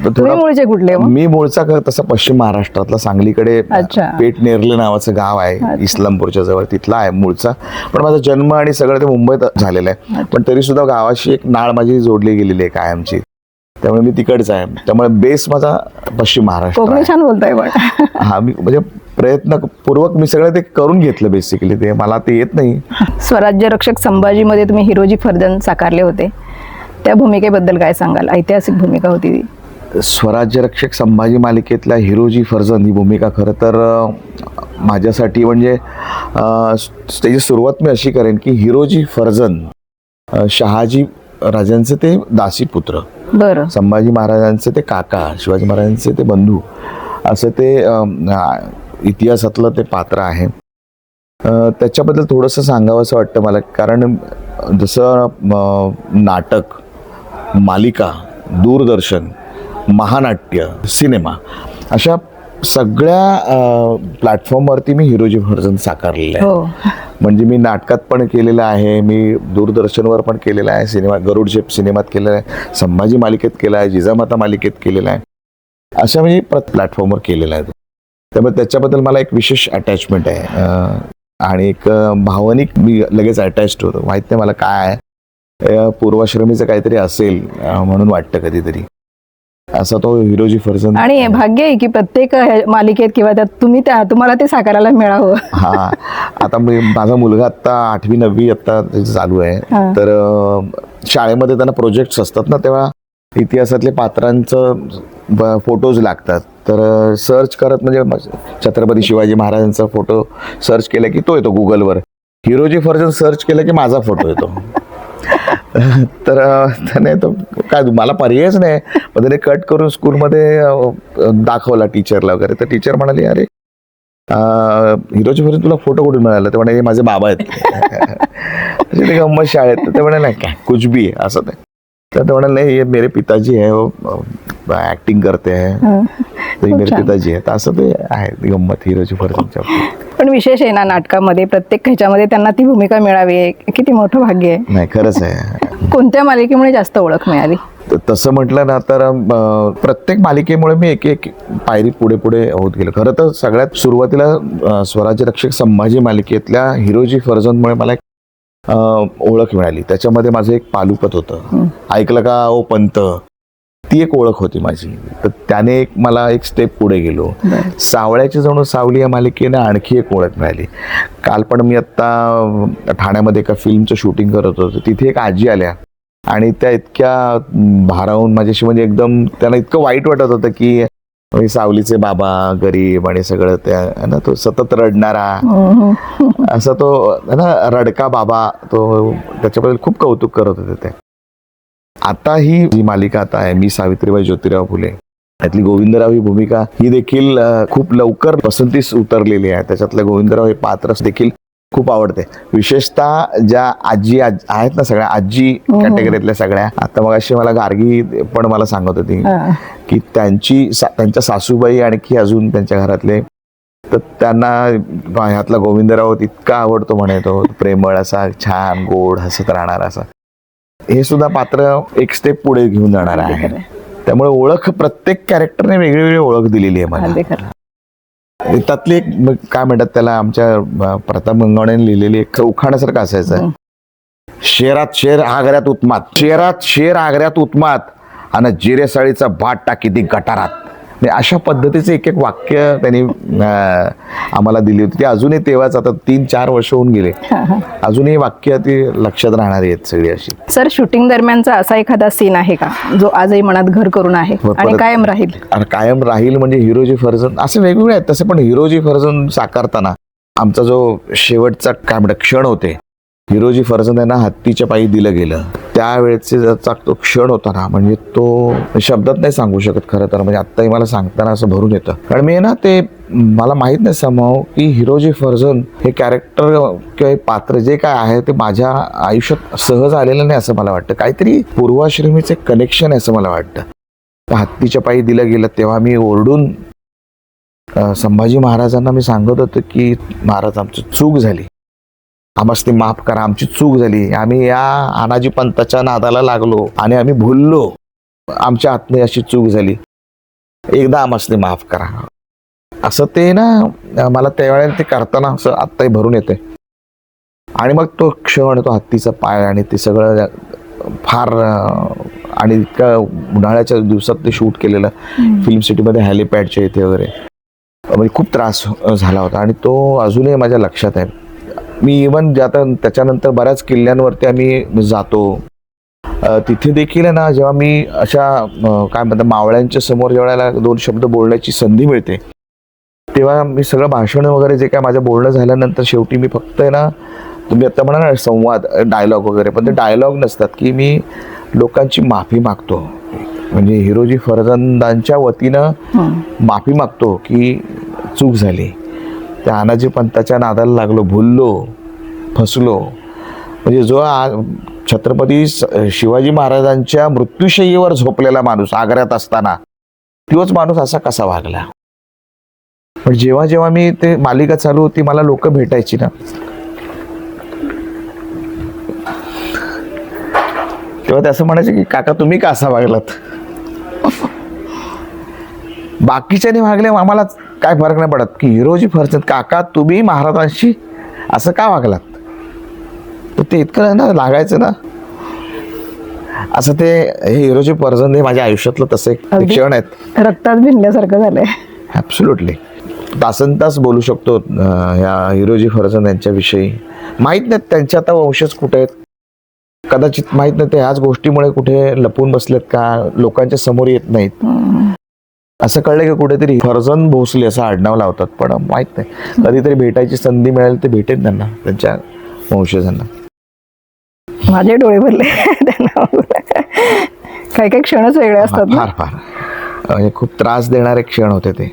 तुम्ही मूळचे कुठले मग? मी मूळचा तसा पश्चिम महाराष्ट्रातला सांगलीकडे पेठ नेरले नावाचं गाव आहे इस्लामपूरच्या जवळ, तिथला आहे मूळचा. पण माझा जन्म आणि सगळं ते मुंबईत झालेलं आहे. पण तरी सुद्धा गावाशी एक नाळ माझी जोडली गेलेली आहे कायमची, त्यामुळे मी तिकडच आहे. त्यामुळे बेस माझा पश्चिम महाराष्ट्र. कोकणी छान बोलताय पण. हा, मी म्हणजे प्रयत्नपूर्वक मी सगळं ते करून घेतलं बेसिकली, ते मला ते येत नाही. स्वराज्य रक्षक संभाजीमध्ये तुम्ही हिरोजी फर्जंद साकारले होते, त्या भूमिकेबद्दल काय सांगाल? ऐतिहासिक भूमिका होती ती. स्वराज्य रक्षक संभाजी मालिकेतल्या हिरोजी फर्जंद ही भूमिका खरं तर माझ्यासाठी म्हणजे त्याची सुरुवात मी अशी करेन की हिरोजी फर्जंद शहाजी राजांचे ते दासीपुत्र, बरं, संभाजी महाराजांचे ते काका, शिवाजी महाराजांचे ते बंधू, असं ते इतिहासातलं ते पात्र आहे. त्याच्याबद्दल थोडंसं सांगावं असं वाटतं मला, कारण जसं नाटक, मालिका, दूरदर्शन, महानाट्य, सिनेमा अशा सगळ्या प्लॅटफॉर्मवरती मी हिरोजी फर्जंद साकारलेलं आहे. म्हणजे मी नाटकात पण केलेलं आहे, मी दूरदर्शनवर पण केलेलं आहे, गरुड झेप सिनेमात केलेलं आहे, संभाजी मालिकेत केलं आहे, जिजामाता मालिकेत केलेलं आहे, अशा म्हणजे प्लॅटफॉर्मवर केलेलं आहे. त्यामुळे त्याच्याबद्दल मला एक विशेष अटॅचमेंट आहे आणि एक भावनिक मी लगेच अटॅच्ड होतो. माहित नाही मला काय आहे, पूर्वाश्रमीचं काहीतरी असेल म्हणून वाटतं कधीतरी. असा तो हिरोजी फर्जंद. आणि भाग्य आहे की प्रत्येक मालिकेत किंवा त्यात तुम्हाला ते साकारायला मिळावं. हा, आता माझा मुलगा आता 8वी 9वी आता चालू आहे, तर शाळेमध्ये त्यांना प्रोजेक्ट्स असतात ना, तेव्हा इतिहासातले पात्रांचं फोटोज लागतात. तर सर्च करत म्हणजे छत्रपती शिवाजी महाराजांचा फोटो सर्च केला की तो येतो गुगलवर, हिरोजी फर्जंद सर्च केलं की माझा फोटो येतो. तर त्याने तो काय, मला पर्यायच नाही, मग त्याने कट करून स्कूलमध्ये दाखवला टीचरला वगैरे. तर टीचर म्हणाली, अरे हिरोजी फर्जंद तुला फोटो कुठून मिळाला? ते म्हणाले माझे बाबा आहेत. ते गंमत शाळेत. तर ते म्हणाले काय कुछ भी आहे असं ते. तर ते म्हणाले नाही, ये मेरे पिताजी है, वो ऍक्टिंग करते हैं, मेरे पिताजी आहे. असं ते आहे गंमत हिरोजी फर्जंदच्या. पण विशेष आहे ना नाटकामध्ये, प्रत्येक ह्याच्यामध्ये त्यांना ती भूमिका मिळावी, किती मोठं भाग्य आहे. नाही, खरंच आहे. कोणत्या मालिकेमुळे जास्त ओळख मिळाली? तसं म्हटलं ना तर प्रत्येक मालिकेमुळे मी एक एक पायरी पुढे पुढे होत गेलो. खरं तर सगळ्यात सुरुवातीला स्वराज्य रक्षक संभाजी मालिकेतल्या हिरोजी फर्जंदमुळे मला ओळख मिळाली. त्याच्यामध्ये माझं एक पालुपत होतं, ऐकलं का ओ पंत, ती एक ओळख होती माझी. तर त्याने मला एक स्टेप पुढे गेलो. सावळ्याची जणू सावली या मालिकेने आणखी एक ओळख मिळाली. काल पण मी आत्ता ठाण्यामध्ये एका फिल्मचं शूटिंग करत होतो, तिथे एक आजी आल्या आणि त्या इतक्या भारावून माझ्याशी, म्हणजे एकदम त्यांना इतकं वाईट वाटत होतं की सावलीचे बाबा गरीब आणि सगळं त्या ना, तो सतत रडणारा असा तो ना रडका बाबा, तो त्याच्याबद्दल खूप कौतुक करत होते ते. आता ही जी मालिका आता आहे, मी सावित्रीबाई ज्योतिराव फुले, त्यातली गोविंदराव ही भूमिका ही देखील खूप लवकर पसंतीस उतरलेली आहे. त्याच्यातलं गोविंदराव हे पात्र देखील खूप आवडते. विशेषतः ज्या आजी आहेत ना, सगळ्या आजी कॅटेगरीतल्या सगळ्या. आता मग अशी मला गार्गी पण मला सांगत होती की त्यांच्या सासूबाई आणखी अजून त्यांच्या घरातले, तर त्यांना ह्यातला गोविंदराव इतका आवडतो म्हणे, तो प्रेमळ असा, छान गोड हसत राहणार असा. हे सुद्धा पात्र एक स्टेप पुढे घेऊन जाणार आहे. त्यामुळे ओळख प्रत्येक कॅरेक्टरने वेगळी ओळख दिलेली आहे मला. त्यातली एक काय म्हणतात त्याला, आमच्या प्रताप गंगावणे लिहिलेली एक उखाण्यासारखं असायचं, शेरात शेर आग्र्यात उत्मात, शेरात शेर आग्र्यात उत्मात आणि जिरेसाळीचा भात टाकी ती गटारात. अशा पद्धतीचे एक एक वाक्य त्यांनी आम्हाला दिली होती. ती अजूनही, तेव्हाच आता 3-4 वर्ष होऊन गेले, अजूनही वाक्य ती लक्षात राहणारी आहेत सगळी अशी. सर, शूटिंग दरम्यानचा असा एखादा सीन आहे का जो आजही मनात घर करून आहे आणि कायम राहील? कायम राहील म्हणजे हिरोजी फर्जंद असे वेगवेगळे आहेत तसे, पण हिरोजी फर्जंद साकारताना आमचा जो शेवटचा काय म्हणतात क्षण होते, हिरोजी फर्जंद यांना हत्तीच्या पायी दिलं गेलं त्यावेळेचे तो क्षण होता ना, म्हणजे तो शब्दात नाही सांगू शकत खरं तर. म्हणजे आत्ताही मला सांगताना असं भरून येतं, कारण मी ना ते मला माहित नाही समहाव की हिरोजी फर्जंद हे कॅरेक्टर किंवा पात्र जे काय आहे ते माझ्या आयुष्यात सहज आलेलं नाही असं मला वाटतं. काहीतरी पूर्वाश्रमीचे कनेक्शन आहे असं मला वाटतं. हत्तीच्या पायी दिलं गेलं तेव्हा मी ओरडून संभाजी महाराजांना मी सांगत होतो की महाराज, आमची चूक झाली, आम्हाला माफ करा, आमची चूक झाली, आम्ही या आनाजी पंताच्या नादाला लागलो आणि आम्ही भुललो, आमच्या हातने अशी चूक झाली. एकदा आमसने माफ करा, असं ते ना मला त्यावेळेला ते करताना असं आत्ताही भरून येते. आणि मग तो क्षण, तो हत्तीचा पाय आणि ते सगळं फार आणि इतका उन्हाळ्याच्या दिवसात ते शूट केलेलं फिल्म सिटीमध्ये हॅलिपॅडच्या इथे वगैरे, म्हणजे खूप त्रास झाला होता आणि तो अजूनही माझ्या लक्षात आहे. मी इवन आता त्याच्यानंतर बऱ्याच किल्ल्यांवरती आम्ही जातो, तिथे देखील आहे ना, जेव्हा मी अशा काय म्हणतात मावळ्यांच्या समोर जेव्हा 2 शब्द बोलण्याची संधी मिळते, तेव्हा मी सगळं भाषण वगैरे जे काय माझं बोलणं झाल्यानंतर शेवटी मी फक्त आहे ना, तुम्ही आता म्हणा ना संवाद, डायलॉग वगैरे, पण ते डायलॉग नसतात की मी लोकांची माफी मागतो. म्हणजे हिरोजी फर्जंदांच्या वतीनं माफी मागतो की चूक झाली, त्या आनाजी पंताच्या नादाला लागलो, भुललो, फसलो. म्हणजे जो छत्रपती शिवाजी महाराजांच्या मृत्यूशय्येवर झोपलेला माणूस आग्र्यात असताना, तोच माणूस असा कसा वागला. पण जेव्हा जेव्हा मी ते मालिका चालू होती, मला लोक भेटायची ना, तेव्हा ते असं म्हणायचे की काका तुम्ही का असा वागलात. बाकीच्याने वागले आम्हाला काय फरक नाही पडत, की हिरोजी फर्जंद काका तुम्ही महाराजांशी असं का वागलात. तर ते इतकं ना लागायचं ना, असं ते हे हिरोजी फर्जंद हे माझ्या आयुष्यातलं तसं एक क्षण आहेत. रक्तात भिनल्यासारखं झालंय. ॲब्सोल्युटली तासन तास बोलू शकतो ह्या हिरोजी फर्जंद यांच्याविषयी. माहीत नाही त्यांचे आता वंशज कुठे आहेत, कदाचित माहीत नाही ते ह्याच गोष्टीमुळे कुठे लपून बसलेत का, लोकांच्या समोर येत नाहीत. असं कळलं की कुठेतरी फर्जंद भोसले असं आडनाव लावतात, पण माहीत नाही, कधीतरी भेटायची संधी मिळेल ते भेटेल त्यांना, त्यांच्या वंशजांना. माझे डोळे भरले त्यांना. काही काही क्षणच वेगळे असतात ना. फार फार खूप त्रास देणारे क्षण होते ते.